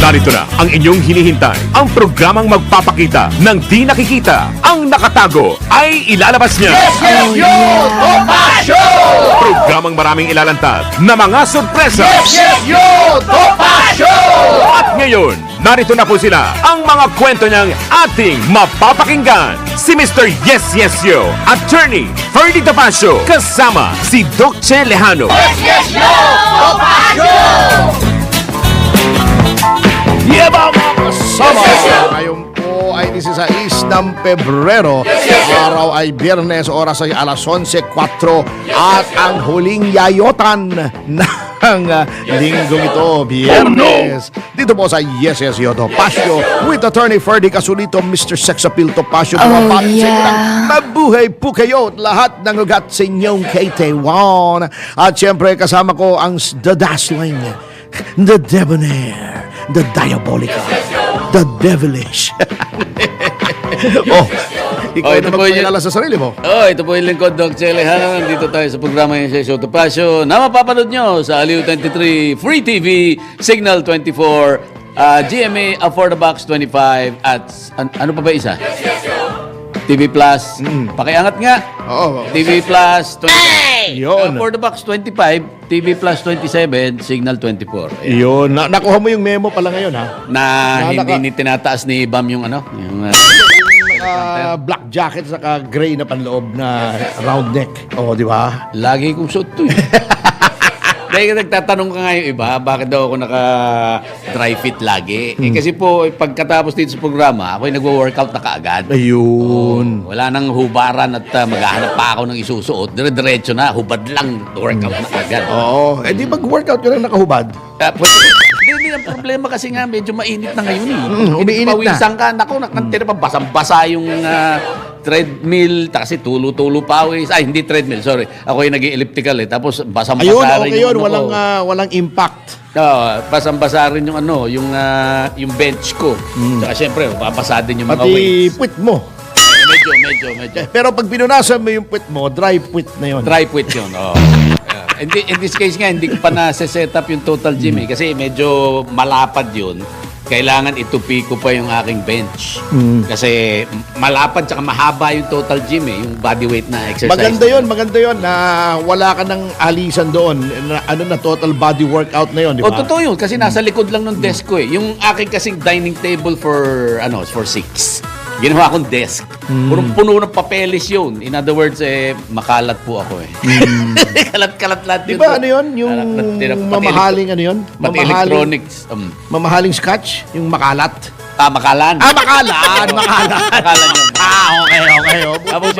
Narito na ang inyong hinihintay. Ang programang magpapakita ng di nakikita. Ang nakatago ay ilalabas niya. Programang maraming ilalantad na mga sorpresa. At ngayon, narito na po sila. Ang mga kwento niyang ating mapapakinggan. Si Mr. Yes Yes Yo, Attorney Ferdy Topacio, kasama si Doc Che Lejano. Yeba mga kasama! Ngayon po ay 16 ng Pebrero. Araw ay Biyernes, oras ay alas 11:04 at ang huling yayotan ng linggong ito, Biyernes. Dito po sa Yes Yes Yo Topacio with Attorney Ferdy Casulito, Mr. Sex Appeal Topacio. Mabuhay po kayo at lahat ng ugat sa inyong KT1. At syempre kasama ko ang The Dazzling, The Debonair, The Diabolica, The Devilish. Oh, ikaw na magpakilala sa sarili mo. Ito po yung lingkod, Doc Che Lejano. Nandito tayo sa programa yung Yes Yo Topacio na mapapanood nyo sa Aliw 23, Free TV, Signal 24, GMA Afford the Box 25, at ano pa ba isa? TV Plus. Pakiangat nga. Oo. TV Plus 25. Yun. For the Box 25, TV Plus 27, Signal 24. Yun. Nakuha mo yung memo pala ngayon, ha? Na hindi tinataas ni Bam yung ano? Yung, Black jacket saka gray na panloob na round neck. Oh, di ba? lagi kong suot to eh. Dahil nagtatanong ka nga yung iba, bakit daw ako naka-dry fit lagi? Kasi po, pagkatapos dito sa programa, ako'y nagwo-workout na kaagad. Ayun. Wala nang hubaran at maghahanap pa ako ng isusuot. Dire-diretso na, hubad lang, workout na agad. Oo. Eh, di mag-workout ka lang nakahubad. Hindi ang problema kasi nga medyo mainit na ngayon eh. Umiinit na. Pawisan ka, naku, nakantira pa, basang-basa yung treadmill, kasi tulo-tulo pawis. Ay, hindi treadmill, sorry. Ako yung nag-elliptical eh. Tapos basang-basa Ayun, rin okay yung yun. ano ko. Walang impact. Basang-basa rin yung ano, yung bench ko. Tsaka syempre, babasa din yung mga Pati weights. puwit mo. Medyo. Pero pag pinunasan mo yung puwit mo, dry puwit na yun. Dry puwit yun, oo. In this case nga, hindi ko pa na-set up yung total gym eh. Kasi medyo malapad yun. Kailangan itupi ko pa yung aking bench. Kasi malapad tsaka mahaba yung total gym eh. Yung body weight na exercise. Maganda yun na wala ka ng alisan doon. Na total body workout na yun, di ba? Totoo yun. Kasi nasa likod lang ng desk ko eh. Yung aking kasing dining table for 6. Ginawa akong desk. Puno ng papeles yun. In other words, makalat po ako eh. Kalat-kalat lahat Di ba ano yun? Yung mamahaling ano yun? Pati electronics. Mamahaling scotch? Yung makalat? Makalan. Makalan! Makalan yun. Okay. Tapos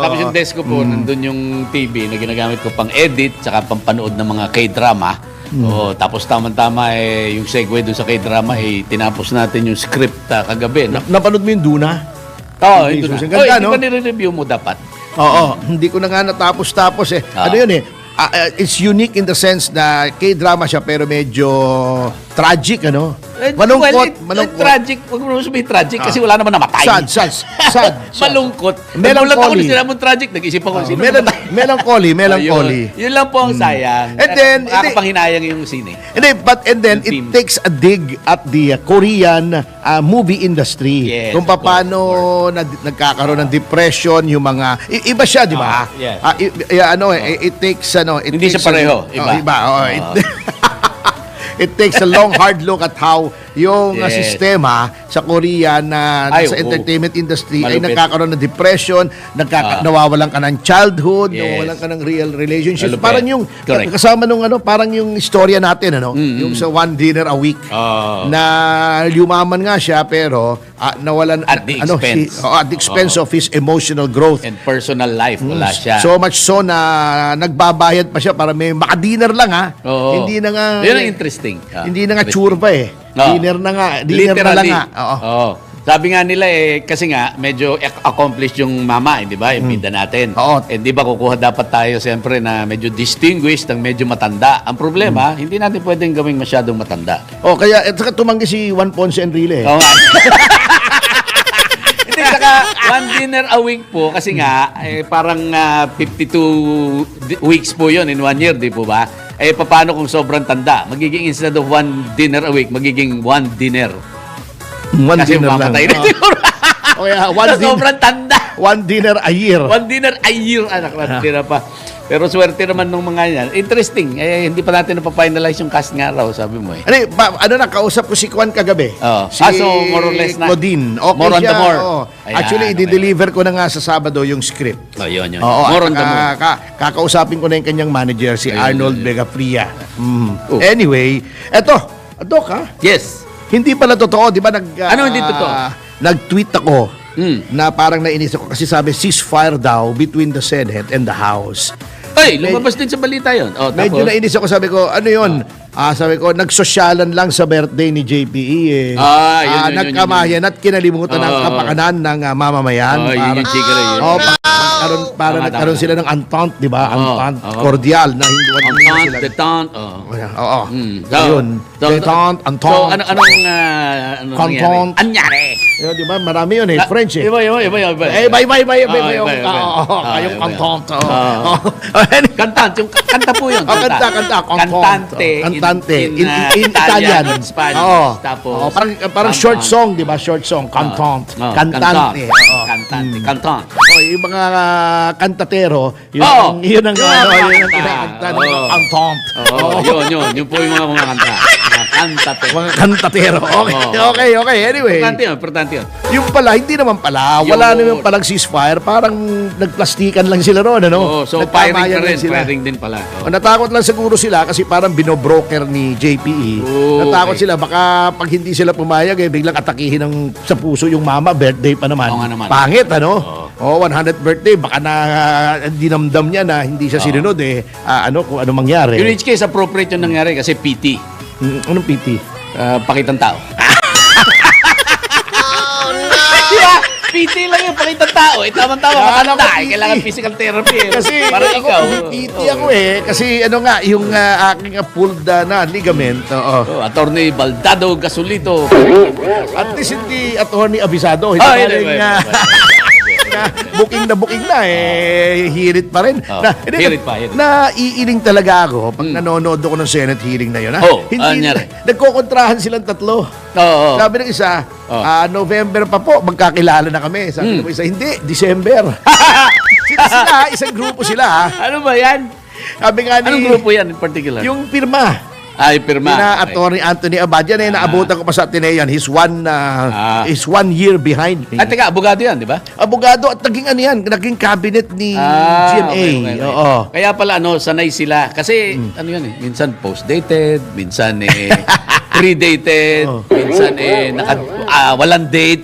tapos yung desk ko po, nandun yung TV na ginagamit ko pang edit, tsaka pang panood ng mga K-drama. Tapos tama-tama yung segue dun sa K-drama, tinapos natin yung script kagabi. No? Napanood mo yung Duna? Oo, Okay, ito na. Susan. Ganda, no? Hindi pa nire-review mo dapat. Oo, hindi ko na nga natapos eh. Ano yun eh? It's unique in the sense na K-drama siya pero medyo tragic, ano? Malungkot. Tragic. Huwag mo sabihin tragic kasi wala naman namatay. Sad. Malungkot. Melancholy. Nagulat ako nung sinabi mong tragic. Nag-isip ako, sino namatay? Melancholy. Yun lang po ang sayang. And then, nakakapanghinayang yung scene. And then Yung team. it takes a dig at the Korean movie industry. Yes, Kung of course, paano nagkakaroon ng depression yung mga iba siya, di ba? Yes. It takes Hindi siya pareho, iba. It takes a long hard look at how yung Yes. sistema sa Korea na sa entertainment industry ay Malupit. nagkakaroon ng depression, nawawalan ka ng childhood, Yes. nawawalan ka ng real relationships. Malupit. Parang yung Correct. kasama nung parang yung istorya natin yung sa one dinner a week na yumaman nga siya pero nawalan At the expense. at the expense of his emotional growth. And personal life, wala siya. So much so na nagbabayad pa siya para may makadinner lang Oo. Hindi na nga Yun ang interesting. hindi na nga churba eh. Oo. Dinner na lang nga. Oo. Oo. Sabi nga nila kasi nga medyo accomplished yung mama, di ba? Yung bida natin. Oo. Di ba kukuha dapat tayo siyempre na medyo distinguished, ang medyo matanda. Ang problema, hindi natin pwedeng gawing masyadong matanda. Oh, kaya saka tumanggi si Juan Ponce Enrile. Oo nga. Hindi, saka one dinner a week po kasi nga parang 52 weeks po yun in 1 year, di po ba? paano kung sobrang tanda? Magiging instead of 1 dinner a week, magiging 1 dinner. One Kasi dinner lang. mamatay na siguro. O kaya, Sobrang tanda. one dinner a year. 1 dinner a year, anak na, tira pa. Pero swerte naman nung mga yan. Interesting. Hindi pa natin napapinalize yung cast nga raw, sabi mo eh. Ano na, kausap ko si Kwan kagabi. Oh. Si So more or less na. Claudine. Okay More on siya. the more. Oo. Ayan, Actually, okay. i-deliver ko na nga sa Sabado yung script. Oh, yun. Oo, More at on the more. kakausapin ko na yung kanyang manager, si Ayun, Arnold yun. Vegafria. Oh. Anyway, eto, Dok ha, Yes. hindi pala totoo, di ba Ano hindi totoo? Nag-tweet ako Mm. na parang nainis ako kasi sabi ceasefire daw between the Senate and the House. Ay, lumabas din sa balita yun. Oh, Medyo tapos? nainis ako, sabi ko, ano yun? Sabi ko, nagsosyalan lang sa birthday ni JPE eh. Yun. Nagkamayan at kinalimutan ng kapakanan ng mamamayan. Oh, yun yung chika rin yun. Para Tama, nagkaroon tama. sila ng entente, di ba? Entente oo. cordial na hindi sila. Entente, detente. Oh. Oo. So, Ayun. Detente, So, entente. anong nangyari? Contente. Anyari? Yun, di ba? Marami yun eh. French eh. Iba. Iba. Kayong iba. entente. Kantante, yung kanta po yun. Kanta. Cantante. In Italian. In Spanish. Oo. Tapos, Parang short song, di ba? Short song. Cantante. Cantante. Cantante. Yung mga kantatero, Oo. yun ang Yung mga kinakanta ng Oo. cantante. Yun. Yun po yung mga kumakanta. Kantate. Mga kantatero. Okay. Anyway, Importante yun. yung pala, hindi naman pala. Wala Yun. naman palang ceasefire. Parang nagplastikan lang sila ron, ano? Oo, so firing Nagtamayan ka rin. lang sila. Firing din pala. Oo. Natakot lang siguro sila kasi parang binobroker ni JPE. Oh, Natakot okay. sila. Baka pag hindi sila pumayag, biglang atakihin sa puso yung mama. Birthday pa naman. Oo nga naman. Pangit, ano? 100th birthday. Baka dinamdam niya na hindi siya sinunod kung ano mangyari. In which case, appropriate yung nangyari kasi PT. Anong PT? Pakitang tao. PT lang yung pakitang tao. Tamang-tama Akala ko makanta. PT. Kailangan physical therapy. Kasi para ako, ikaw. PT ako Kasi yung aking pulled na ligament. Oo. Attorney Baldado Gasolito. At least hindi attorney abisado. Hindi Hindi. booking na hirit pa rin. Hirit pa. Naiiling talaga ako pag nanonood ako ng Senate hearing na yun. Anyari? Nagkokontrahan silang tatlo. Oo. Sabi ng isa, November pa po, magkakilala na kami. Sabi ng isa, hindi, December. sila, isang grupo sila. Ano ba yan? Sabi nga ni, Anong grupo yan in particular? yung pirma. Pirma. Attorney Anthony Abad. Yan naabutan ko pa sa Atenean. He's 1 year behind me. At teka, abogado yan, di ba? Abogado at naging cabinet ni GMA. Okay. Oo. Kaya pala, sanay sila. Kasi, minsan post-dated, minsan pre-dated, minsan walang date.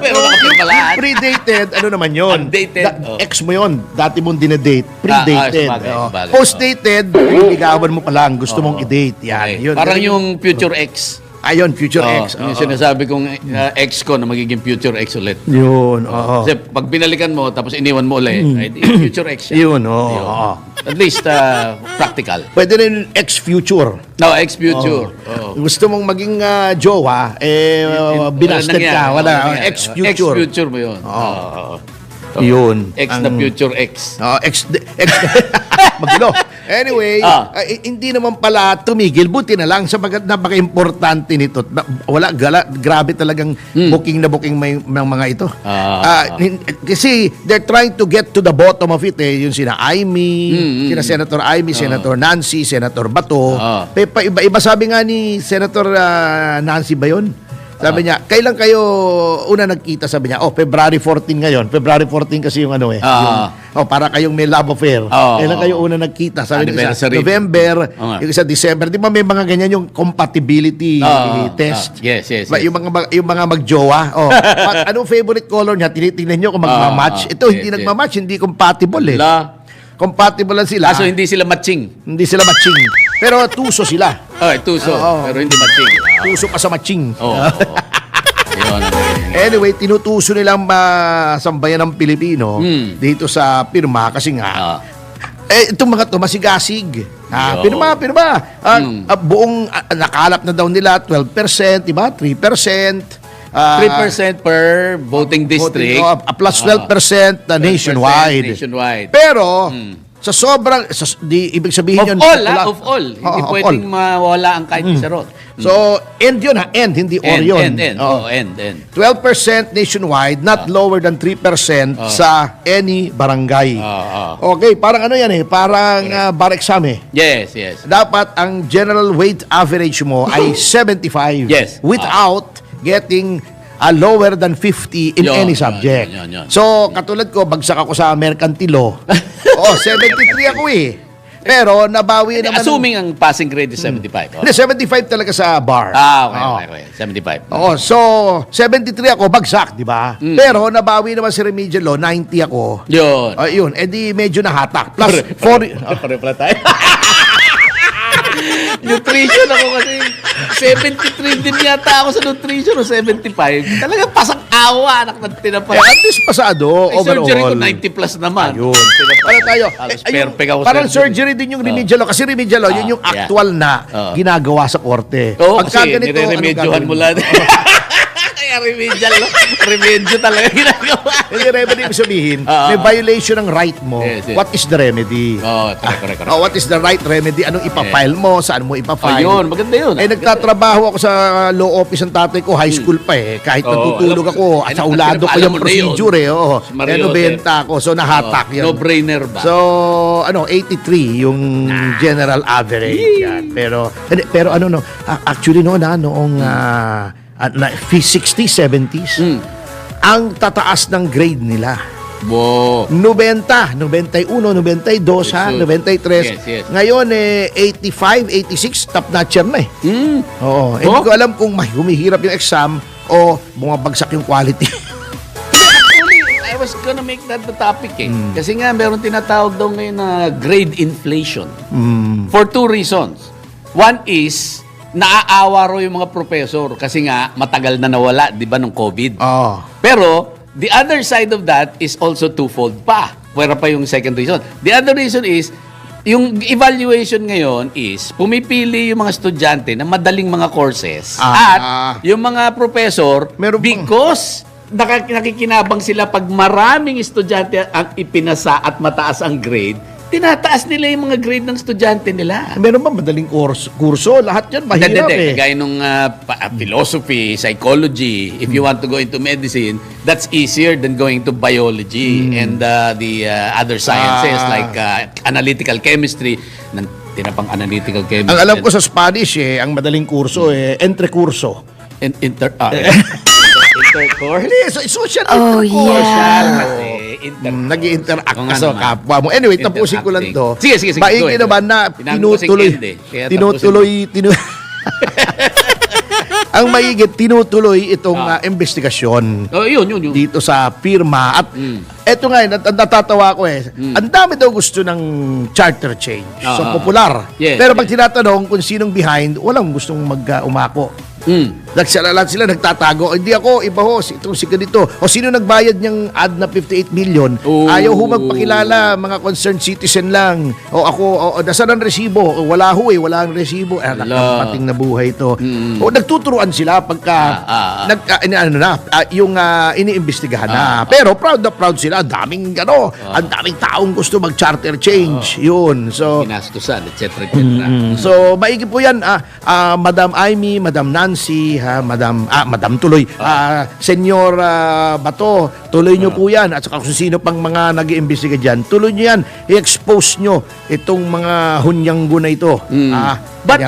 Pero nakapirma lahat. Pre-dated, ano naman yun? Undated. Ex mo yun. Dati mong dinedate. Pre-dated. sabagay. Post-dated, ligawan mo pa lang. Gusto mong i-date. Yan. Okay. Yun. Parang yung future ex. Ayun, future ex. Yung sinasabi kong ex ko na magiging future ex ulit. Yun. Oo. Kasi pag binalikan mo, tapos iniwan mo ulit, ay future ex siya. Yun. Oo. Yun. At least, practical. Pwede rin ex-future. No, ex-future. Oo. Gusto mong maging jowa, binasted ka. Wala. Ex-future. Ex-future mo yun. Oo. Yun. Ex na future ex. Ex Magulo. Anyway, hindi naman pala tumigil. Buti na lang sa napaka-importante nito. Grabe talagang booking may mga ito. Kasi they're trying to get to the bottom of it. Yung sina Amy, sina Senator Amy, Senator Nancy, Senator Bato. Iba sabi nga ni Senator Nancy ba yun? Sabi niya, kailan kayo una nagkita? Sabi niya, February 14 ngayon. February 14 kasi yung para kayong may love affair. Kailan kayo una nagkita? Sabi niya, November, yung isa December. Di ba may mga ganyan yung compatibility test? Yes. Yung mga magjowa. Anong favorite color niya? Tinitingnan niyo kung magmamatch. Ito, hindi nagmamatch, hindi compatible Compatible lang sila. So, hindi sila matching. Hindi sila matching. Pero tuso sila. Tuso. Pero hindi matching. Tuso pa sa matching. Yun. Anyway, tinutuso nilang sambayan ng Pilipino dito sa pirma kasi nga itong mga to masigasig. Pirma. Buong nakalap na daw nila 12%, diba? 3%. 3% per voting district. Plus 12% nationwide. Nationwide. Pero, sa sobrang, ibig sabihin yun. Of all. Hindi of pwedeng all. mawala ang kahit isa ron. So, end yun ha, end, hindi or yun. End. Oo. End. 12% nationwide, not lower than 3% sa any barangay. Okay, parang ano yan parang bar exam Yes. Dapat ang general weight average mo ay 75 Yes. without getting lower than 50 in Yun, any subject. yun. So, katulad ko, bagsak ako sa mercantile law. 73 ako Pero nabawi naman. Assuming ang passing grade is 75. Hindi, 75 talaga sa bar. Okay. 75. So 73 ako, bagsak, di ba? Pero nabawi naman si remedial law, 90 ako. Yun. Yun, edi medyo nahatak. Plus, 4... Pare pala tayo. Nutrition ako kasi 73 din yata ako sa nutrition o 75. Talagang pasang-awa, anak ng tinapay. at least pasado, Ay, overall. surgery ko 90 plus naman. Yun. Para tayo. Halos Ayun, perfect ako parang surgery. surgery din yung remedial law. Kasi remedial law, yun yung Yeah. actual na ginagawa sa korte. Oo, Pagka kasi ganito, nire-remedyohan anong mo gagawin lang. Kaya remedial, no? Remedyo talaga ginagawa. Hindi, remedy ibig sabihin, Oo. may violation ng right mo. Yes. What is the remedy? Correct. What is the right remedy? Anong ipafile mo? Saan mo ipafile? Ayun, maganda yun. Nagtatrabaho ako sa law office ng tatay ko, high school pa Kahit natutulog ako, at sa ulado ko alam yung mo na yun. procedure Mario, benta ako. So, nahatak yun. No-brainer ba? So, 83 yung general average. Yan. Pero actually noong 60s, 70s, ang tataas ng grade nila. Wow. 90, 91, 92, Yes. 93. Yes. Ngayon 85, 86, top notcher na Oo. Hindi ko alam kung humihirap yung exam o bumabagsak yung quality. Actually, I was gonna make that the topic Kasi nga, meron tinatawag daw ngayon na grade inflation. For two reasons. One is, naaawa raw yung mga professor kasi nga matagal na nawala, di ba, nung COVID. Pero, the other side of that is also twofold pa. Pwera pa yung second reason. The other reason is, yung evaluation ngayon is, pumipili yung mga estudyante ng madaling mga courses. At yung mga professor, because nakikinabang sila pag maraming estudyante ang ipinasa at mataas ang grade, tinataas nila yung mga grade ng estudyante nila. Meron ba madaling kurso? Lahat yan mahirap Kagaya nung philosophy, psychology, if you want to go into medicine, that's easier than going to biology and the other sciences like analytical chemistry. Tinapang analytical chemistry. Ang alam ko sa Spanish ang madaling kurso interkurso. Intercourse? Hindi, social Social intercourse. kasi. Nag-interact Oo ka nga sa naman. kapwa mo. Anyway, tapusin ko lang to. Sige. Maigi naman na ang maigit, tinutuloy itong investigasyon Yun. dito sa firma. At eto nga, natatawa ko ang dami daw gusto ng charter change. So, popular. Yes, Pero pag tinatanong kung sinong behind, walang gustong umako. Lahat sila nagtatago. Hindi ako, iba ho, itong si ganito. O sino nagbayad niyang ad na 58 million? Ayaw ho magpakilala, mga concerned citizen lang. O ako, nasaan ang resibo? O, wala ho wala ang resibo. Nakapating na buhay ito. O nagtuturuan sila pagka yung iniimbestigahan na. Pero proud na proud sila. Ang daming taong gusto mag-charter change. Yun. So, Ginastusan, etc. So, maigi po yan, Madam Amy, Madam Nancy, Madam tuloy, Senyor Bato, tuloy nyo po yan. At saka kung sino pang mga nag-iimbestiga dyan, tuloy nyo yan. I-expose nyo itong mga hunyanggo na ito. But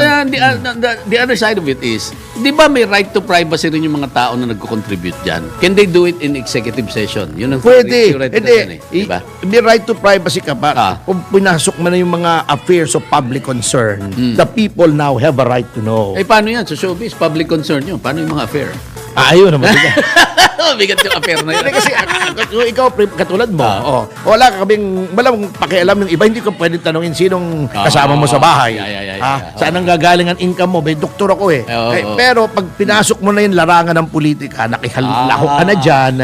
the other side of it is, di ba may right to privacy rin yung mga tao na nagko-contribute dyan? Can they do it in executive session? Yun ang Pwede. theoretical yan diba? May right to privacy ka pa. Kung pinasok mo na yung mga affairs of public concern, the people now have a right to know. Paano yan? Sa showbiz, public concern yun. Paano yung mga affair? Ayun naman. Bigat yung affair na yun. Kasi ikaw, katulad mo, wala ka kaming, walang pakialam yung iba, hindi ko pwedeng tanongin sinong kasama mo sa bahay. Saan ang gagaling ang income mo? May doktor ako Pero pag pinasok mo na yung larangan ng politika, nakihalaho ka na dyan,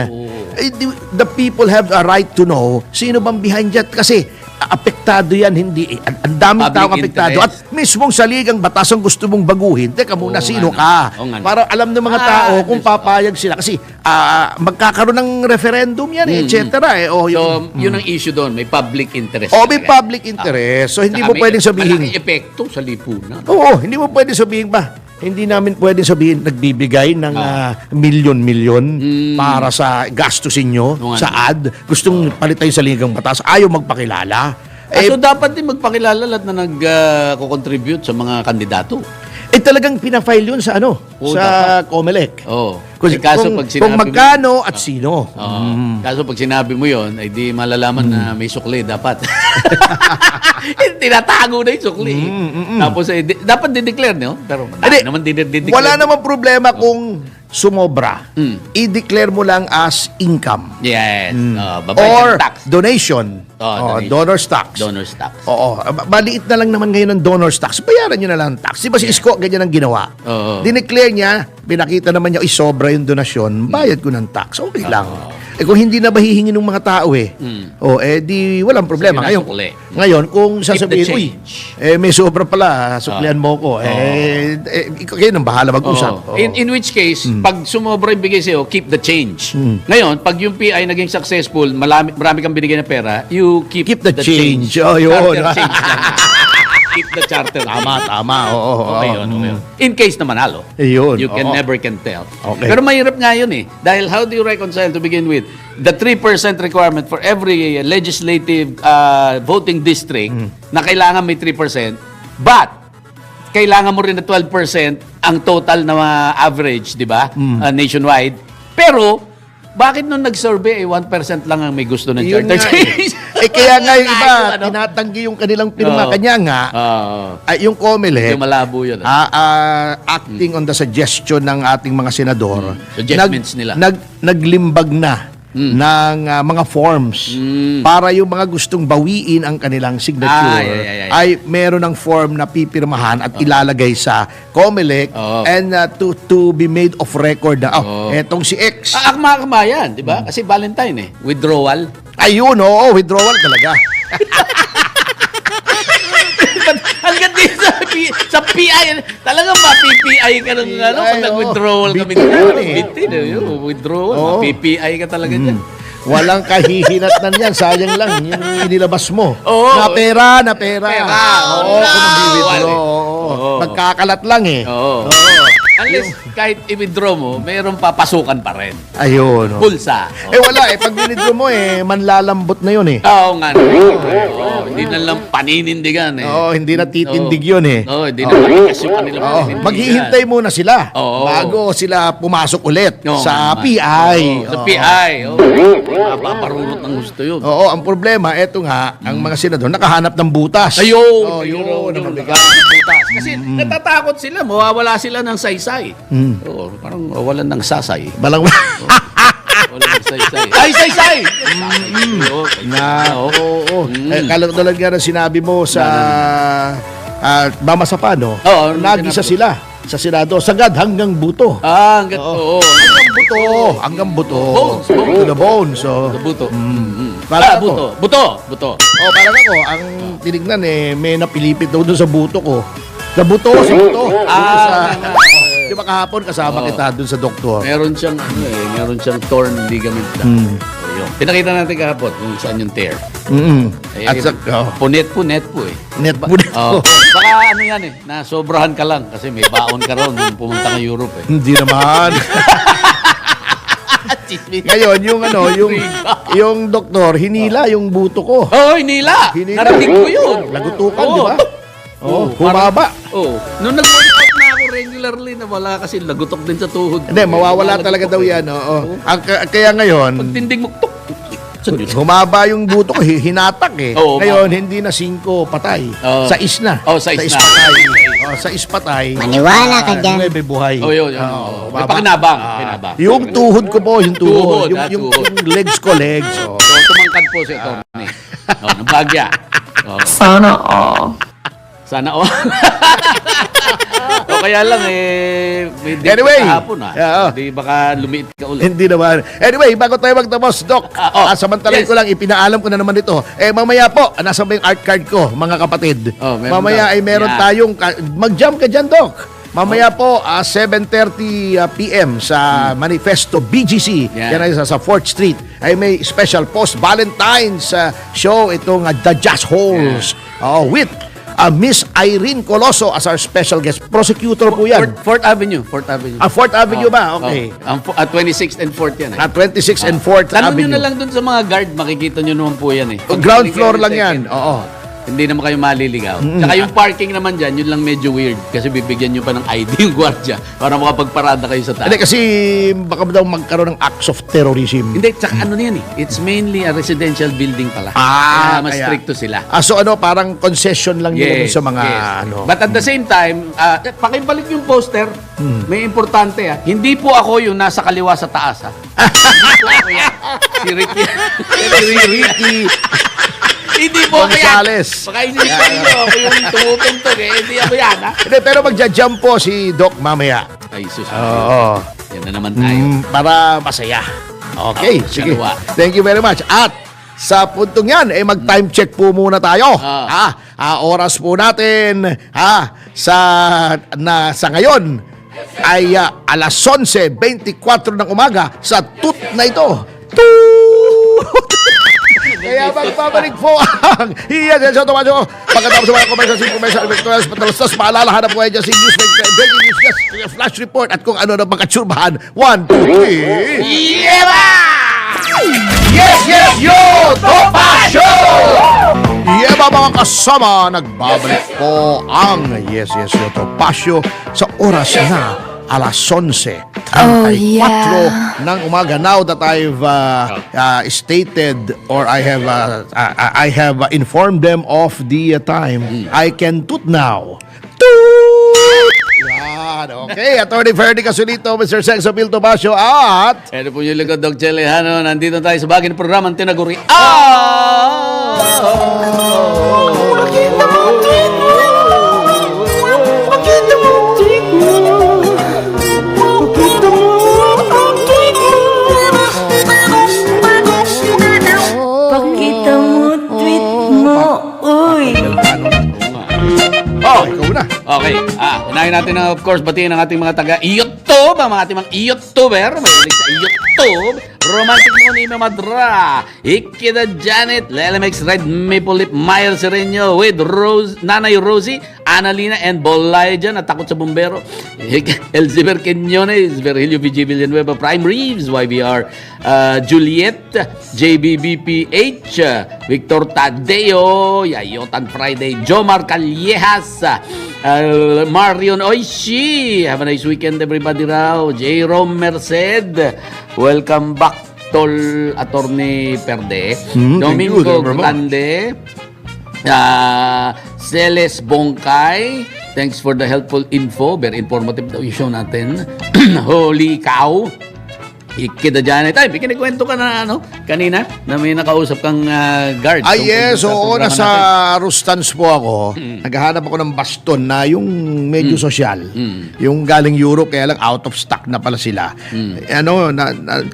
the people have a right to know sino bang behind that. Kasi apektado yan, hindi. Ang daming Public taong apektado. interest. At mismong saligang batas ang gusto mong baguhin. Teka muna, Oo sino nga ka? Oo nga. Para alam ng mga tao kung Diyos. papayag sila. Kasi magkakaroon ng referendum yan, et cetera. So, yun ang issue doon. May public interest. may talaga. public interest. So, hindi Saka mo may pwedeng sabihin. malaking epekto sa lipunan. Oo, hindi mo pwedeng sabihin ba? Hindi namin pwedeng sabihin nagbibigay ng milyon-milyon para sa gastusin nyo, Oo nga. sa ad. Gustong palitan yung saligang batas. Ayaw magpakilala. So, dapat din magpakilala lahat na nag-contribute sa mga kandidato. Talagang pinafile yun sa sa COMELEC. Oo. Kung, Kaso kung, pag sinabi kung magkano at sino. Oo. Kaso pag sinabi mo yon, ay di malalaman na may sukli dapat. Tinatago na yung sukli. Tapos dapat di-declare, no? Pero Hindi, naman di-declare. wala namang problema kung sumobra. I-declare mo lang as income. Yes. Babayad Or ng tax. donation. Donation. Donor's tax. Donor's tax. Oo. Maliit na lang naman ngayon ng donor's tax. Bayaran nyo na lang ang tax. Di ba si Isko, ganyan ang ginawa? Oo. Dineclare niya, pinakita naman niya, sobra yung donasyon, bayad ko ng tax. Okay lang. Kung hindi na ba hihingi ng mga tao di walang problema. Sige na, Ngayon, sukli. ngayon kung Keep sasabihin, the uy, change." may sobra pala, suklian mo ko. Kayo nang bahala mag-usap. Oo. In which case, pag sumobra yung bigay sa'yo, keep the change. Ngayon, pag yung PI naging successful, marami kang binigay na pera, you keep Keep the change. Oh, yun. Charter change lang. Keep the charter. Tama. Oo. Okay yun, okay yun. In case na manalo. Ayun, You can oo. never can tell. Okay. Pero mahirap nga yun eh. Dahil how do you reconcile to begin with? The 3% requirement for every legislative voting district na kailangan may 3%, but kailangan mo rin na 12% ang total na average, di ba? Nationwide. Pero, bakit nung nag-survey, 1% lang ang may gusto ng Yun charter nga change? kaya nga yung iba, Tayo, ano? tinatanggi yung kanilang pirma. Oo. Kanya nga, yung COMELEC, Medyo malabo yun. acting on the suggestion ng ating mga senador, Suggestions nila. naglimbag na ng mga forms para yung mga gustong bawiin ang kanilang signature ay meron ng form na pipirmahan at ilalagay sa COMELEC and to be made of record na etong si X. Akma-akma yan, di ba? Kasi Valentine eh. Withdrawal. Ayun, withdrawal talaga. Hanggang din sa PI, talagang ma-PPI ka ng pag nag-withdrawal kami. Bitin yan eh. Bitin eh. Withdrawal. Oo. Ma-PPI ka talaga dyan. Walang kahihinatnan yan. Sayang lang yung inilabas mo. Oo. Na pera. Pera. Oo, Oo. kung mag-withdraw. Oo. Magkakalat lang eh. Oo. Unless kahit i-withdraw mo, mayroong papasukan pa rin. Ayun. Pulsa. Wala eh. Pag withdraw mo manlalambot na yun eh. Oo nga. Oo, hindi na lang paninindigan eh. Hindi na titindig yun eh. Oo, hindi na matikas yung kanilang paninindigan. Maghihintay muna sila Oo. bago sila pumasok ulit Oo, sa naman. PI. Oo, sa PI. Mapaparunot ng gusto yun. Oo, ang problema, eto nga, ang mga senador nakahanap ng butas. Ayun! Yun. Ang bigat ng butas. Kasi natatakot sila, mawawala sila ng saysay. Oo, parang wawalan ng sasay. Balang Walang ng saysay. Ay, saysay! Oo. Kalag nga na sinabi mo sa Mama Sapano, Oo, nagisa sila sa Senado, sagad hanggang buto. Hanggang, oo. Hanggang buto. Bones. To the bone. So, Buto. Para buto. Buto. parang ako, ang tinignan may napilipit daw doon sa buto ko. Sa buto. Di ba kahapon kasama kita doon sa doktor? Meron siyang torn ligament. Yun. Pinakita natin kahapon kung saan yung tear. At sa, Punet po eh. net po dito. Baka ano yan eh, nasobrahan ka lang kasi may baon ka ron nung pumunta ng Europe eh. Hindi naman. Ngayon, yung doktor, hinila yung buto ko. Hinila! Narinig ko yun! Lagutukan, di ba? Humaba. Nung nag-workout na ako regularly, nawala kasi lagutok din sa tuhod. Hindi, mawawala talaga daw yan. Kaya ngayon, Pagtinding mo, tuk! humaba yung buto ko, hinatak eh. Oo, Ngayon, hindi na 5 patay. Oo. 6 na. Sais na. patay. 6 patay. Maniwala ka dyan. 9 buhay. Yun. May pakinabang. Yung tuhod ko po, yung tuhod. Tuhod, Yung tuhod. legs ko, legs. So, tumangkad po si Atty. Ng Bagya. Sana all. Sana all. O kaya lang may date Anyway. kahapon Yeah, Hindi baka lumiit ka ulit. Hindi naman. Anyway, bago tayo magtapos, Doc, samantalay Yes. ko lang, ipinaalam ko na naman ito. Mamaya po, nasa ba yung art card ko, mga kapatid? Meron Mamaya daw. ay meron Yan. tayong, mag-jump ka dyan, Doc. Mamaya po, 7:30 p.m. sa Manifesto BGC, Yan. yan ay sa 4th Street, ay may special post-Valentine's show, itong The Jazz Halls, with Miss Irene Coloso as our special guest. Prosecutor po yan. 4th Avenue. 4th Avenue. 4th Avenue ba? Okay. At 26th and 4th yan. 26th and 4th Tanong nyo Avenue. na lang dun sa mga guard, makikita nyo naman po yan Ground floor lang yan. Oo. Hindi naman kayo maliligaw. Tsaka yung parking naman dyan, yun lang medyo weird. Kasi bibigyan nyo pa ng ID yung gwardiya para makapagparada kayo sa taas. Hindi kasi baka daw magkaroon ng acts of terrorism. Hindi, tsaka ano na yan It's mainly a residential building pala. Mas kaya. stricto sila. So parang concession lang yun sa mga ano. But at the same time, pakibalik yung poster. May importante Hindi po ako yung nasa kaliwa sa taas Hindi po ako yan. Si Ricky. Ricky Hindi po ako yan. Gonzales. Baka isipin nyo ako yung tumutugtog Hindi ako yan Hindi, pero magja-jump po si Doc mamaya. Ay, sus. Oo. Yan na naman tayo. Para masaya. Okay, sige. dalawa. Thank you very much. At sa puntong yan, mag-time check po muna tayo. Oras po natin sa ngayon ay alas 11:24 ng umaga sa tut na ito. Kaya magbabalik po ang Yes, Tomasyo. Pagkatapos sa mga commercial patalastas, maalalahan na po kayo dyan si News, breaking news, flash report, at kung ano na magkatsurbahan. 1, 2, 3. Yes, yo! Tomasyo! Mga kasama, nagbabalik po ang Yes, yo, Tomasyo sa oras na alas 11:34 ng umaga. Now that I've stated or I have informed them of the time, I can toot now. Toot! Yan, okay. Attorney Ferdy Casulito, Mr. Sexapil Tomasyo, at Ano po yung likod, Doc Chelehano. Nandito tayo sa bagay ng programang tinaguri. Pakita mo, tweet mo, uy. ikaw na. Okay. Unahin natin na, of course, batiin ang ating mga taga-YouTube, ang mga ating mga YouTuber. Mahilig sa YouTube. Romantic Money Mamadra, Ikeda Janet, Lelemex Red Maple Lip, Miles Sereno with Nanay Rosie, Annalena and Bolay dyan, at takot sa bumbero. Elziber Quinones, Virgilio VG Villanueva, Prime Reeves, YBR, Juliet, JBBPH, Victor Tadeo, Yayotan Friday, Jomar Callejas, Marion Oishi, have a nice weekend everybody raw, Jerome Merced, welcome back Tol Attorney Perde, Domingo Grande, Celes Bongkay, thanks for the helpful info, very informative daw yung show natin. Holy cow, Ikeda Janet. Ay, kinikwento ka na kanina na may nakausap kang guard. Yes, Tungkol sa oo, programa nasa natin. Rustans po ako. Naghahanap ako ng baston na yung medyo sosyal. Yung galing Europe, kaya lang out of stock na pala sila.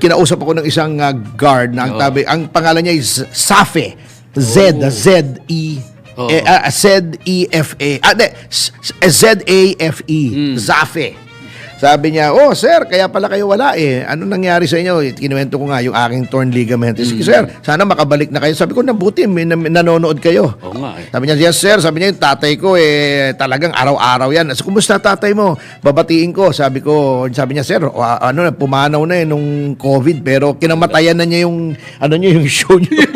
Kinausap ako ng isang guard na ang pangalan niya is Safe. Z-E. Z-E-F-A. Z-A-F-E. Zafe. Sabi niya, sir, kaya pala kayo wala Ano nangyari sa inyo? Kinuwento ko nga yung aking torn ligament. Sige, sir, sana makabalik na kayo. Sabi ko, nabuti, nanonood kayo. Oo nga Sabi niya, yes, sir. Sabi niya, yung tatay ko, talagang araw-araw yan. So, kumusta tatay mo? Babatiin ko. Sabi niya, sir, pumanaw na nung COVID, pero kinamatayan na niya yung show niyo.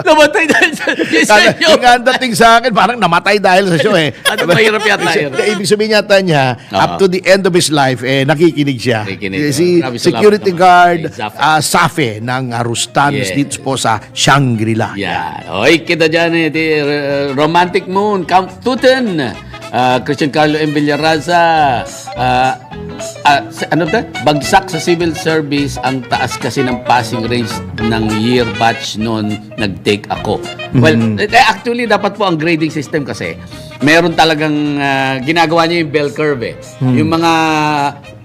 Namatay dahil sa inyo. Yung ang dating sa akin, parang namatay dahil sa show Ano, mahirap yata yun. Ibig sabihin yata niya, up to the end of his life, nakikinig siya. Nakikinig. Si Maraming security salamat guard naman kay Safe ng Rustans Yes. dito po sa Shangri-La. Yan. Ikeda Janet, Romantic Moon, Count Tuten, Christian Carlo M. Villaraza, Bagsak sa civil service, ang taas kasi ng passing range ng year batch noon nag-take ako. Well, actually, dapat po ang grading system kasi, meron talagang ginagawa niya yung bell curve eh. Yung mga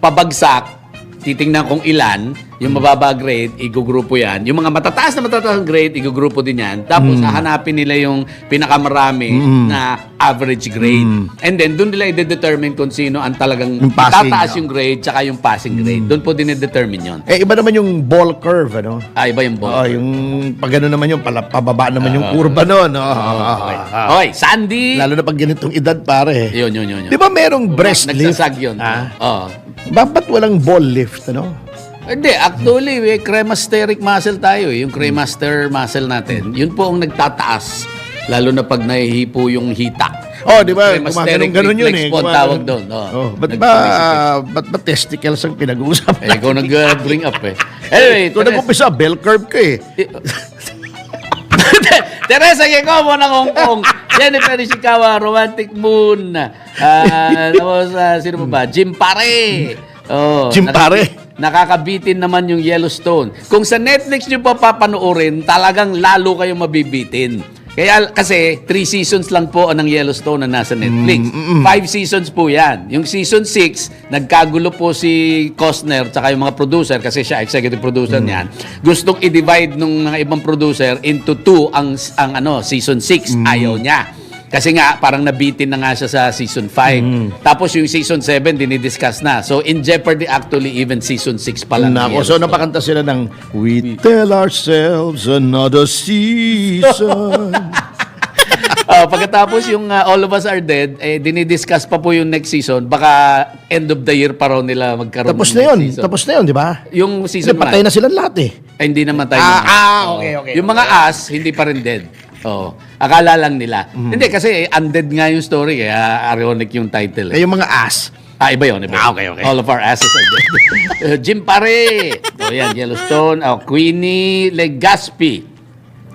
pabagsak, titingnan kung ilan, yung mababa grade, igugrupo yan. Yung mga matataas na grade, igugrupo din yan. Tapos, hahanapin nila yung pinakamarami na average grade. And then, doon nila i-determine kung sino ang talagang Yung passing, tataas yung grade tsaka yung passing grade. Doon po din i-determine yun. Iba naman yung ball curve, ano? Iba yung ball. Yung pag ano naman yung pababa naman yung kurba nun. Okay, Sandy! Lalo na pag ganitong edad, pare. Yun. Di ba merong breast lift? Nagsasag yun. Ba't walang ball lift, ano? Hindi, actually, cremasteric muscle tayo. Yung cremaster muscle natin, yun po ang nagtataas. Lalo na pag nahihipo yung hita. Oh, di ba? Cremasteric Ganun yun reflex eh. po ang tawag doon. Ba't ba testicles ang pinag-uusapan? Ikaw nag-bring up eh. Anyway, Ito nag-umpisa, bell curve ka eh. Teresa Yekomo ng Hong Kong. Jennifer Ishikawa, Romantic Moon. Tapos, sino pa ba? Jim Pare. Jim Pare. Nakakabitin naman yung Yellowstone. Kung sa Netflix nyo pa papanoorin, talagang lalo kayong mabibitin. Kaya kasi 3 seasons lang po ng Yellowstone na nasa Netflix. 5 seasons po yan. Yung season 6, nagkagulo po si Costner tsaka yung mga producer kasi siya executive producer niyan. Gustong i-divide nung mga ibang producer into 2 ang season 6. Ayaw niya. Kasi nga, parang nabitin na nga siya sa season 5. Tapos yung season 7, dinidiscuss na. So, in jeopardy actually, even season 6 pa lang. So napakanta sila ng We tell ourselves another season. Pagkatapos yung All of Us Are Dead, dinidiscuss pa po yung next season. Baka end of the year pa raw nila magkaroon Tapos ng na yun. next season. Tapos na yun, di ba? Yung season Patay 1. na sila lahat eh. Hindi naman tayo. Okay. Yung mga as, hindi pa rin dead. Akala lang nila. Hindi, kasi undead nga yung story. Kaya ironic yung title. Yung mga ass. Iba yun. Okay. All of our asses are dead. Jim Pare. Yan, Yellowstone. Queenie Legaspi.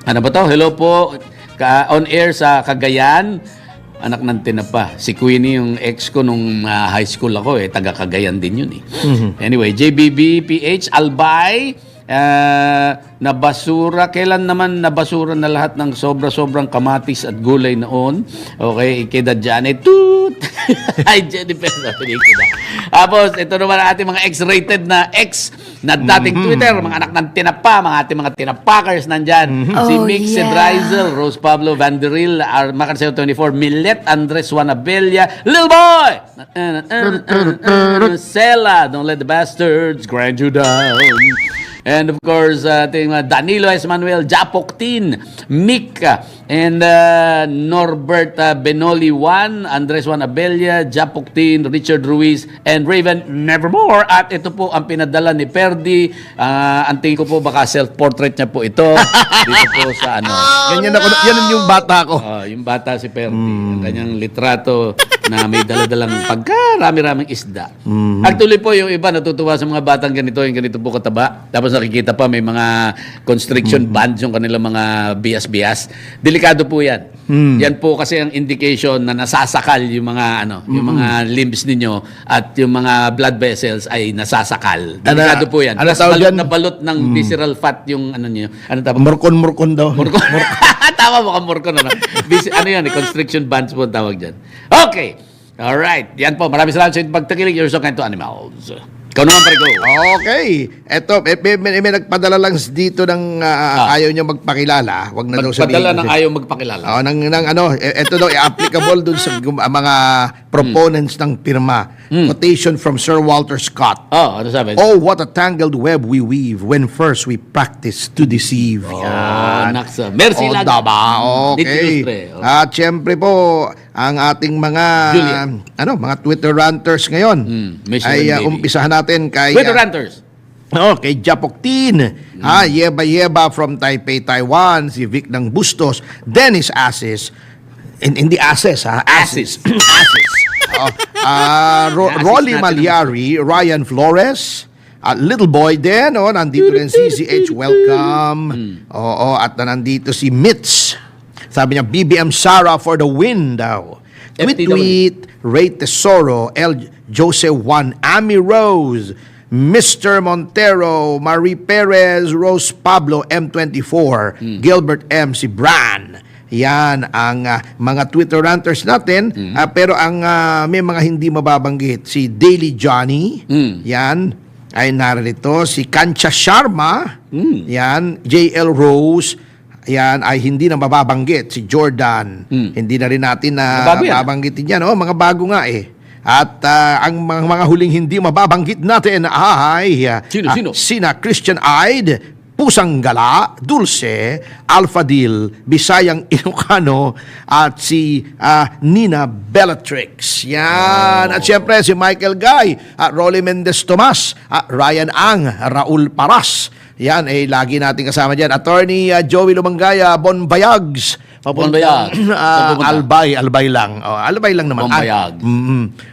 Ano ba to? Hello po. On air sa Cagayan. Anak ng tinapa. Si Queenie, yung ex ko nung high school ako, taga Cagayan din yun eh. Anyway, JBB, PH, Albay, nabasura. Kailan naman nabasura na lahat ng sobra-sobrang kamatis at gulay noon? Okay, ikeda dyan. Toot! Ay, Jennifer, sabi ko na. Tapos, ito naman ang ating mga X-rated na X na dating Twitter, mga anak ng tinapa, mga ating mga tinapakers nandyan. Si Mick Sedrizel, Rose Pablo Vanderil, Macarseo 24, Millet, Andres Juanabella, Lil Boy! Sela, Don't Let the Bastards Grind You Down. And of course, ating Danilo S. Manuel Japoktin, Mick, and Norbert Benoli 1, Andres Juanabella, Japoktin, Richard Ruiz, and Raven Nevermore. At ito po ang pinadala ni Perdi. Ang tingin ko po baka self-portrait niya po ito. Dito po sa ano. Yan yung bata ko. Yung bata si Perdi. Ang kanyang litrato na may daladalang pagkarami-raming isda. Actually po, yung iba natutuwa sa mga batang ganito, yung ganito po kataba. Tapos nakikita pa may mga constriction bands yung kanilang mga bias-bias. Delikado po yan. Yan po kasi ang indication na nasasakal yung mga yung mga limbs ninyo at yung mga blood vessels ay nasasakal. Delikado po yan. Tapos balot ng visceral fat yung niyo. Ano tawag? Murkon daw. Murkon. Tama mo ka murkon. Ano yan? Constriction bands po ang tawag dyan. Okay. Alright. Yan po. Maraming salamat sa inyong pagtakilig. You're so kind to animals. Ikaw naman, Parigo. Okay. Eto, may nagpadala lang dito ng ayaw niya magpakilala. Wag na daw sabihin. Magpadala ng ayaw magpakilala. Ito daw, applicable dun sa mga proponents ng pirma. Quotation from Sir Walter Scott. Ano sabi? Oh, what a tangled web we weave when first we practice to deceive. Naksa. Merci lang. Diba? Okay. At syempre po, ang ating mga mga Twitter ranters ngayon ay umpisahan natin kay Twitter ranters. kay Japoktin. Yeba from Taipei, Taiwan, si Vic ng Bustos, Dennis Assis, hindi Asses, Assis. Assis. Rolly Malyari, Ryan Flores, Little Boy din, nandito rin si CCH, welcome. At nandito si Mitch. Sabi niya, BBM Sara for the win daw. Tweet, Ray Tesoro, Jose Juan, Amy Rose, Mr. Montero, Marie Perez, Rose Pablo, M24, Gilbert M. si Bran. Yan ang mga Twitter ranters natin. Pero ang may mga hindi mababanggit, si Daily Johnny, yan, ay narito. Si Kancha Sharma, yan, JL Rose, yan, ay hindi na mababanggit. Si Jordan, hindi na rin natin na Bago yan. babanggitin yan. Mga bago nga eh. At ang mga huling hindi mababanggit natin ay Sino? sina Christian Aid, Pusang Gala, Dulce, Alfadil, Bisayang Ilocano, at si Nina Bellatrix. Yan. At siyempre si Michael Guy, Rolly Mendez Tomas, Ryan Ang, Raul Paras. Yan, lagi natin kasama dyan. Attorney Joey Lumangaya, Bon Bayags. Bon Bayag. Albay lang. Albay lang naman. Bon Bayag.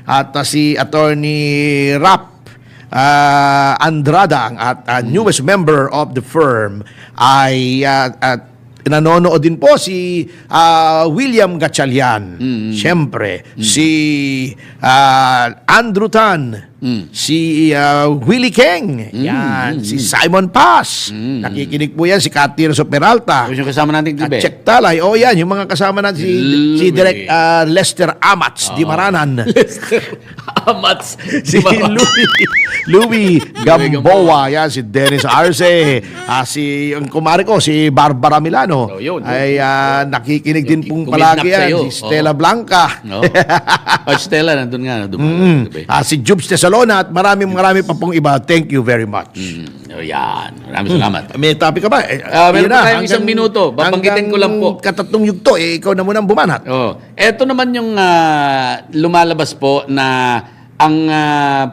At si Attorney Rap Andrada at newest member of the firm ay nanonood din po si William Gatchalian. Siyempre, si Andrew Tan, si Willie Keng, yan, si Simon Paz. Nakikinig po yan, si Katirso Peralta. Yung kasama natin At gabi. Check Talay. Yan, yung mga kasama natin, si Direk Lester Amats, di Maranan. Amats. Si Louie Gamboa, yan, si Dennis Arce, si yung kumari ko, si Barbara Milano, Oh, yun. ay nakikinig din pong Kumisnap palagi yan, sa'yo. si Stella Blanca, No? Stella, nandun nga. Gabi. si Jubes Tesalona, at marami pa pong iba. Thank you very much. Yan. Maraming salamat. May topic ka ba? Meron Yun pa tayong isang minuto. Babanggitin ko lang po. Katatlong yugto, ikaw na munang bumanat. Eto naman yung lumalabas po na ang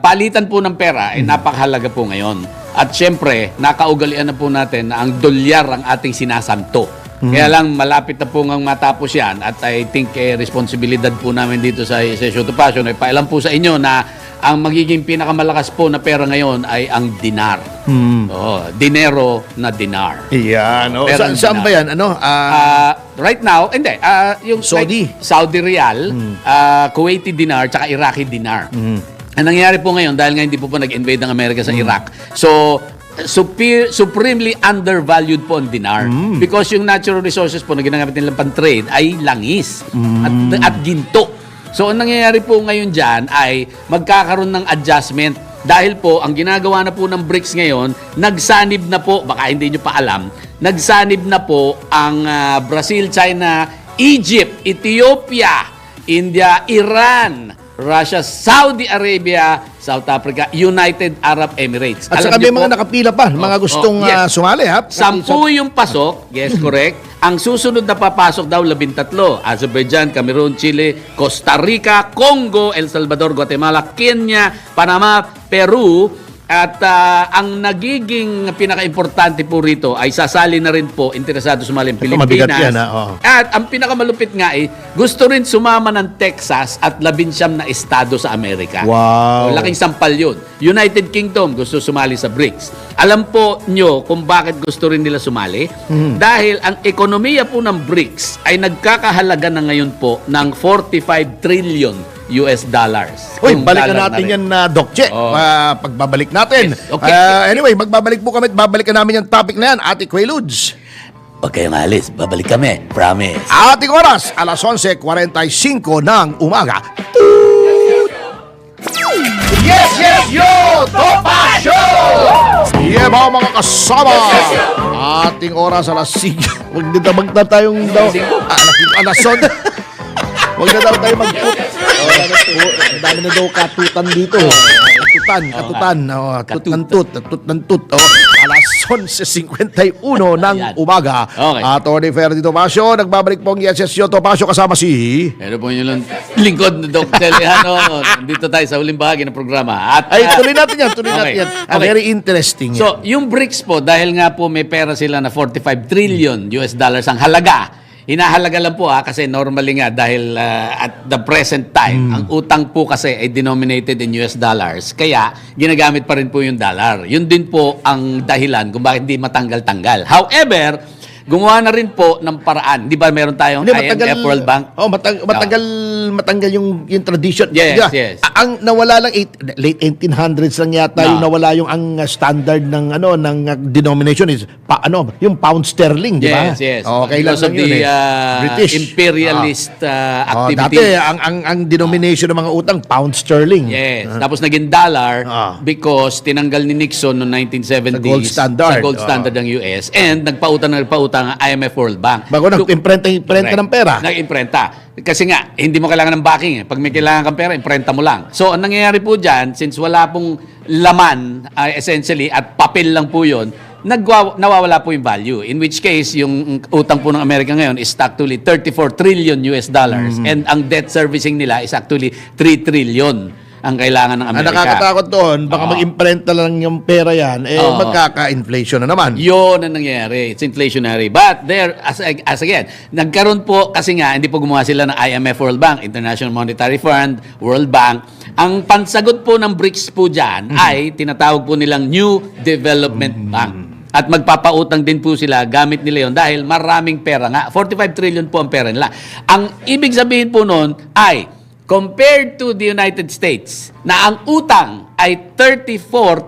palitan po ng pera ay napakahalaga po ngayon. At syempre, nakaugalian na po natin na ang dolyar ang ating sinasanto. Kaya lang, malapit na po ngang matapos yan. At I think responsibilidad po namin dito sa Show to Passion ay paalam po sa inyo na ang magiging pinakamalakas po na pera ngayon ay ang dinar. Dinero na dinar. Yan. Pero Saan ba yan? Right now, hindi. Yung Saudi. like, Saudi Riyal, Kuwaiti dinar, tsaka Iraqi dinar. Ang nangyayari po ngayon, dahil nga hindi po nag-invade ng Amerika sa Iraq, so supremely undervalued po ang dinar. Because yung natural resources po na ginagamit nilang pang-trade ay langis at ginto. So, ang nangyayari po ngayon dyan ay magkakaroon ng adjustment dahil po, ang ginagawa na po ng BRICS ngayon, nagsanib na po, baka hindi nyo pa alam, nagsanib na po ang Brazil, China, Egypt, Ethiopia, India, Iran, Russia, Saudi Arabia, South Africa, United Arab Emirates. At Alam saka may niyo po, mga nakapila pa, mga gustong yes. sumali, ha? 10 yung pasok, yes, correct. Ang susunod na papasok daw, 13. Azerbaijan, Cameroon, Chile, Costa Rica, Congo, El Salvador, Guatemala, Kenya, Panama, Peru. At ang nagiging pinaka-importante po rito ay sasali na rin po, interesado sumali ang Pilipinas. Mabigat yan, ha? At ang pinakamalupit nga ay gusto rin sumama ng Texas at 19 na estado sa Amerika. Wow. So, laking sampal yun. United Kingdom gusto sumali sa BRICS. Alam po nyo kung bakit gusto rin nila sumali? Dahil ang ekonomiya po ng BRICS ay nagkakahalaga na ngayon po ng 45 trillion US dollars. Uy, Kung balikan dollar natin na rin. yan, Doc Che. Pagbabalik natin. Yes, okay. Anyway, magbabalik po kami at babalikan namin yung topic na yan, Ate Quaaludes. Huwag kayong alis. Babalik kami. Promise. Ating oras, alas 11:45 ng umaga. Yes, yes, yo! Topa Show! Yeah, mga kasama! Ating oras, alas 5. Huwag na tayong daw. Alas 11. Huwag na daw tayo mag-put. Ang dami na daw katutan dito. Katutan. Tut. Alas 11:51 ng umaga. Okay. Atty. Ferdy Topacio, nagbabalik po ang YSSyo Topacio kasama si... Pero po yun lang lingkod ni Doc Celejano. Dito tayo sa huling bahagi ng programa. At, Ay, tuloy natin yan. Okay. Very interesting yan. So, yung BRICS po, dahil nga po may pera sila na 45 trillion US dollars ang halaga. Hinahalaga lang po kasi normally nga dahil at the present time, ang utang po kasi ay denominated in US dollars. Kaya ginagamit pa rin po yung dollar. Yun din po ang dahilan kung bakit hindi matanggal-tanggal. However, gumawa na rin po ng paraan. Di ba meron tayong Hindi, IMF World Bank? Matagal matanggal yung tradition. Yes, Diba? yes. Ang nawala lang late 1800s lang yata yung nawala yung ang standard ng denomination is yung pound sterling, di ba? Yes, yes. Okay Because lang of yun the British. imperialist Dati activity. ang denomination ng mga utang pound sterling. Yes. Tapos naging dollar Ah. because tinanggal ni Nixon noong 1970s Sa gold standard. sa gold standard ng US and nagpautang ang IMF World Bank. Bago nag-imprenta ng pera. Nag-imprenta. Kasi nga, hindi mo kailangan ng backing. Pag may kailangan kang pera, imprenta mo lang. So, ang nangyayari po dyan, since wala pong laman, essentially, at papel lang po yun, nawawala po yung value. In which case, yung utang po ng Amerika ngayon is actually 34 trillion US dollars. And ang debt servicing nila is actually 3 trillion ang kailangan ng Ang Amerika. nakakatakot doon, baka Oo. mag-imprenta lang yung pera yan, Oo. magkaka-inflation na naman. Yun ang nangyayari. It's inflationary. But there, as again, nagkaroon po kasi nga, hindi po gumawa sila ng IMF World Bank, International Monetary Fund, World Bank. Ang pansagot po ng BRICS po dyan ay tinatawag po nilang New Development Bank. At magpapautang din po sila, gamit nila yon dahil maraming pera nga. 45 trillion po ang pera nila. Ang ibig sabihin po noon ay, compared to the United States, na ang utang ay 35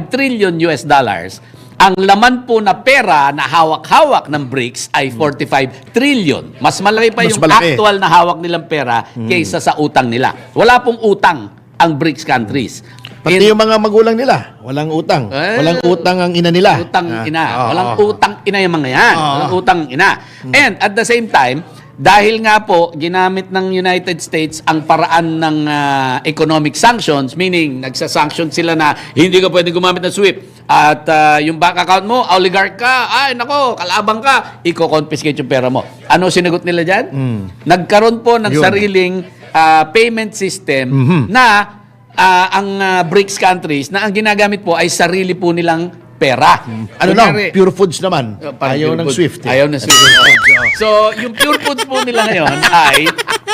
trillion US dollars, ang laman po na pera na hawak-hawak ng BRICS ay 45 trillion. Mas malaki pa Mas yung malaki. actual na hawak nilang pera kaysa sa utang nila. Wala pong utang ang BRICS countries. Pati yung mga magulang nila, walang utang. Walang utang ang ina nila. Utang ina. Oo. Walang utang ina yung mga yan. Oo. Walang utang ina. And at the same time, dahil nga po, ginamit ng United States ang paraan ng economic sanctions, meaning nagsasanction sila na hindi ka pwede gumamit ng SWIFT. At yung bank account mo, oligarch ka, ay nako, kalabang ka, i-confiscate yung pera mo. Ano sinagot nila dyan? Nagkaroon po ng Yun. sariling payment system na ang BRICS countries na ang ginagamit po ay sarili po nilang pera. Ano lang, pure foods naman. Parang Ayaw pure ng food. Swift. Ayaw ng Swift. So, yung pure foods po nila ngayon ay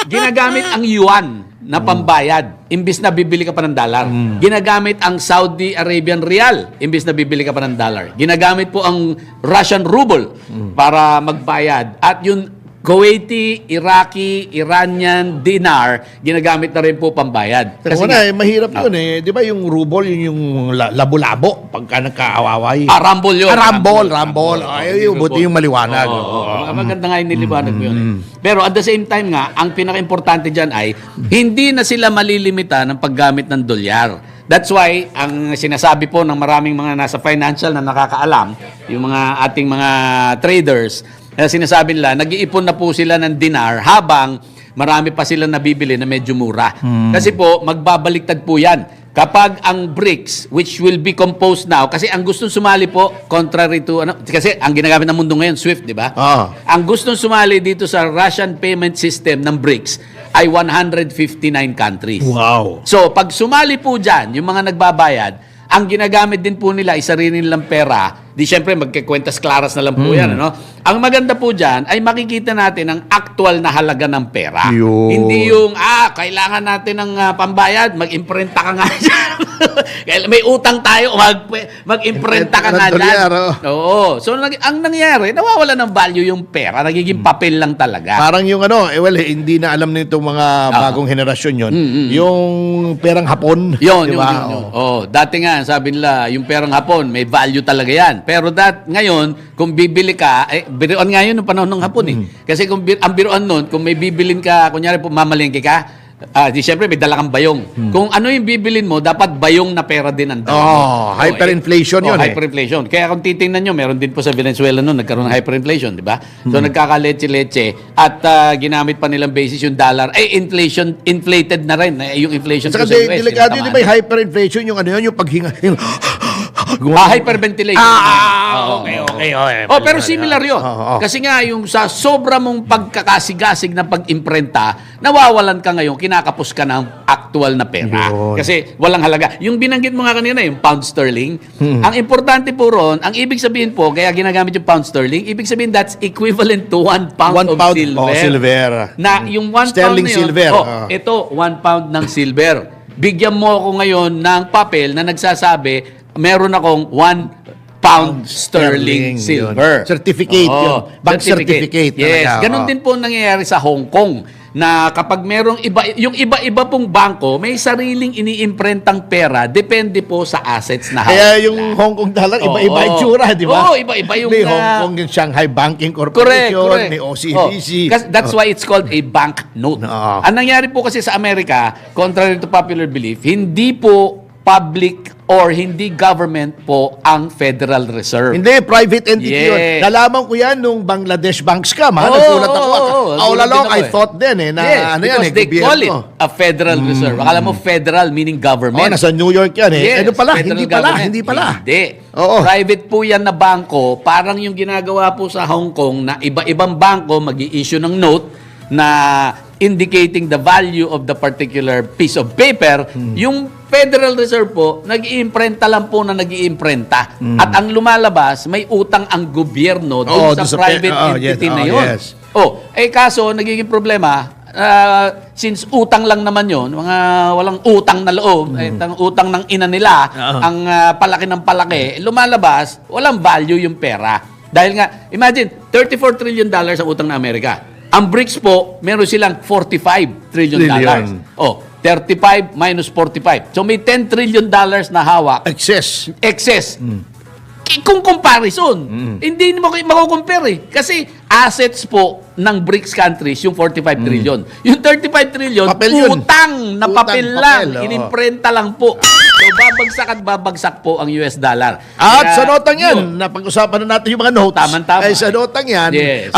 ginagamit ang yuan na pambayad imbis na bibili ka pa ng dollar. Ginagamit ang Saudi Arabian Rial imbis na bibili ka pa ng dollar. Ginagamit po ang Russian ruble para magbayad. At yung Kuwaiti, Iraqi, Iranian dinar, ginagamit na rin po pambayad. Kasi mahirap yun Di ba yung ruble, yun yung labo-labo pagka nagkaawaway. Rumble yun. Rumble. Ay, buti yung maliwanag. Oo. Maganda nga yung niliwanag mo yun. Pero at the same time nga, ang pinaka-importante dyan ay hindi na sila malilimita ng paggamit ng dolyar. That's why, ang sinasabi po ng maraming mga nasa financial na nakakaalam, yung mga ating mga traders, sinasabi nila, nag-iipon na po sila ng dinar habang marami pa sila nabibili na medyo mura. Kasi po, magbabaliktad po yan. Kapag ang BRICS, which will be composed now, kasi ang gustong sumali po, contrary to, kasi ang ginagamit ng mundo ngayon, SWIFT, di ba? Ang gustong sumali dito sa Russian payment system ng BRICS ay 159 countries. Wow. So, pag sumali po dyan, yung mga nagbabayad, ang ginagamit din po nila ay sarili nilang pera. Di syempre, magkikwentas klaras na lang po yan. Ano? Ang maganda po dyan ay makikita natin ang actual na halaga ng pera. Yun. Hindi yung, kailangan natin ng pambayad, mag-imprenta ka nga dyan. May utang tayo, mag-imprenta ka nga dyan. Dolyar, Oo. So, ang nangyayari, nawawala ng value yung pera. Nagiging papel lang talaga. Parang yung hindi na alam nitong mga bagong henerasyon yun. Yung perang Hapon. Yun, diba? yun. Oh, dati nga, sabi nila, yung perang Hapon, may value talaga yan. Pero ngayon, kung bibili ka, biruan nga yun ng panahon ng Hapon Kasi ang biruan nun, kung may bibilin ka, kunyari po mamalengke ka, di syempre may dala kang bayong. Kung ano yung bibilin mo, dapat bayong na pera din ang dala mo. Hyperinflation yun Hyperinflation. Kaya kung titingnan nyo, meron din po sa Venezuela noon, nagkaroon ng hyperinflation, di ba? So nagkakaleche-leche at ginamit pa nilang basis yung dollar. Inflated na rin. Yung inflation Saka po sa US. delikado tinatamaan di ba yung hyperinflation, yung yung paghinga. Hyperventilation. Okay. Pero similar yun. Kasi nga, yung sa sobra mong pagkakasigasig na pag-imprenta, nawawalan ka ngayon, kinakapos ka ng actual na pera. Yun. Kasi walang halaga. Yung binanggit mo nga kanina, yung pound sterling, ang importante po ron, ang ibig sabihin po, kaya ginagamit yung pound sterling, ibig sabihin that's equivalent to 1 pound of silver. Silver. Na yung 1 Sterling pound na yun, silver. ito, 1 pound ng silver. Bigyan mo ako ngayon ng papel na nagsasabi, meron akong pound sterling yun. silver. Certificate Oo, yun. Bank certificate. Yes, talaga, ganun oo. din po nangyayari sa Hong Kong na kapag merong yung iba-iba pong bangko, may sariling iniimprentang pera, depende po sa assets na hawak Kaya nila. yung Hong Kong dollar, iba-iba Oo. yung tsura, di ba? Oo, iba-iba yung, May Hong Kong, yung Shanghai Banking Correct, Corporation, correct. may OCBC. That's why it's called a bank note. Oo. Ang nangyari po kasi sa Amerika, contrary to popular belief, hindi po public or hindi government po ang Federal Reserve. Hindi, private entity yun. Yes. Nalaman ko yan nung Bangladesh bank scam, ha? Oo, Nagulat ako. oo, oo. All Nagulat along, din ako I eh. thought din na Yes, ano yan, because they gobyerno. call it a Federal Reserve. Akala mo federal meaning government. Oh, nasa New York yan eh. Yes, Ano pala? federal Hindi pala. government. Hindi pala. Hindi. Oo. Private po yan na bangko. Parang yung ginagawa po sa Hong Kong na iba-ibang bangko mag-i-issue ng note na indicating the value of the particular piece of paper. Yung Federal Reserve po, nag-iimprenta lang po na nag-iimprenta. At ang lumalabas, may utang ang gobyerno doon Oo, sa doon sa private yes, entity na yun. yes. Kaso, nagiging problema, since utang lang naman yon, mga walang utang na loob, ang utang ng ina nila, ang palaki ng palaki, lumalabas, walang value yung pera. Dahil nga, imagine, $34 trillion ang utang ng Amerika. Ang BRICS po, meron silang $45 trillion. Trillion. 35 minus 45. So may $10 trillion na hawak, Excess. excess. Kung comparison, hindi mo mako-compare eh. Kasi assets po ng BRICS countries, yung 45 trillion. Yung 35 trillion, Papel yun. utang na Utang, papel papel, lang. oo. Inimprenta lang po. So babagsak at babagsak po ang US dollar. At Kaya, sa notang yan, yun. napag-usapan na natin yung mga notes. Tama-tama. Ay, sa notang yan, Yes.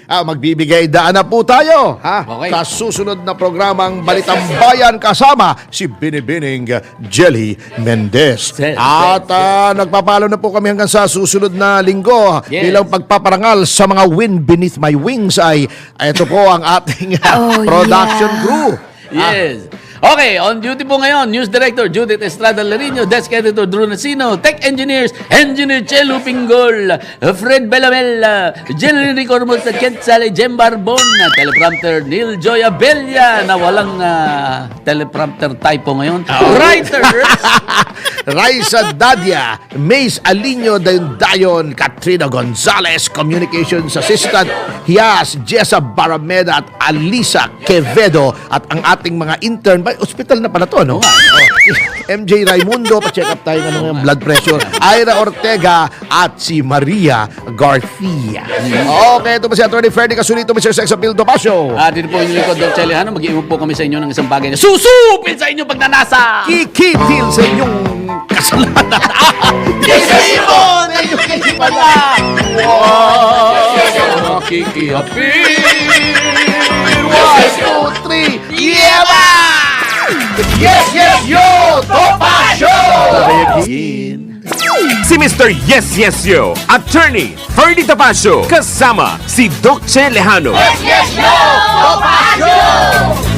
magbibigay daan na po tayo. Ha? Okay. Kasusunod na programang Balitang Bayan kasama si Binibining Jelly Mendez. Yes. At nagpapalo na po kami hanggang sa susunod na linggo. Yes. Bilang pagpaparangal sa mga wind beneath my wings ay ito po ang ating production crew. Yes. Okay, on duty po ngayon, News Director Judith Estrada Larino, Desk Editor Drew Nasino, Tech Engineers, Engineer Chelo Pingol, Fred Belamel, General Rico Ramos at Quetzal, Jem Barbon, Teleprompter Neil Joy Abella, na walang teleprompter typo ngayon, Writers, Raisa Dadia, Mace Alinio Dayon, Katrina Gonzalez, Communications Assistant, Hias, Jessa Barameda at Alisa Quevedo at ang ating mga intern. Hospital na pala to, no? MJ Raimundo, pa-check up tayo ng blood pressure. Ira Ortega at si Maria Garcia. Okay, ito po si Atty. Ferdy Casulito, Mr. Sex Appeal Topacio. dito po yung likod Doc Chelihano, mag-iimog po kami sa inyo ng isang bagay na susupil sa inyong pagnanasa! Kikitil sa inyong kasalanan. Kisibo na inyong kisipanan. Wow! Kikihapin! 1, 2, 3, Yeba! Yes, yes, yo! Topacio! Si Mr. Yes Yes Yo, Attorney Ferdy Topacio, kasama si Doc Che Lejano. Yes, yo! Topacio!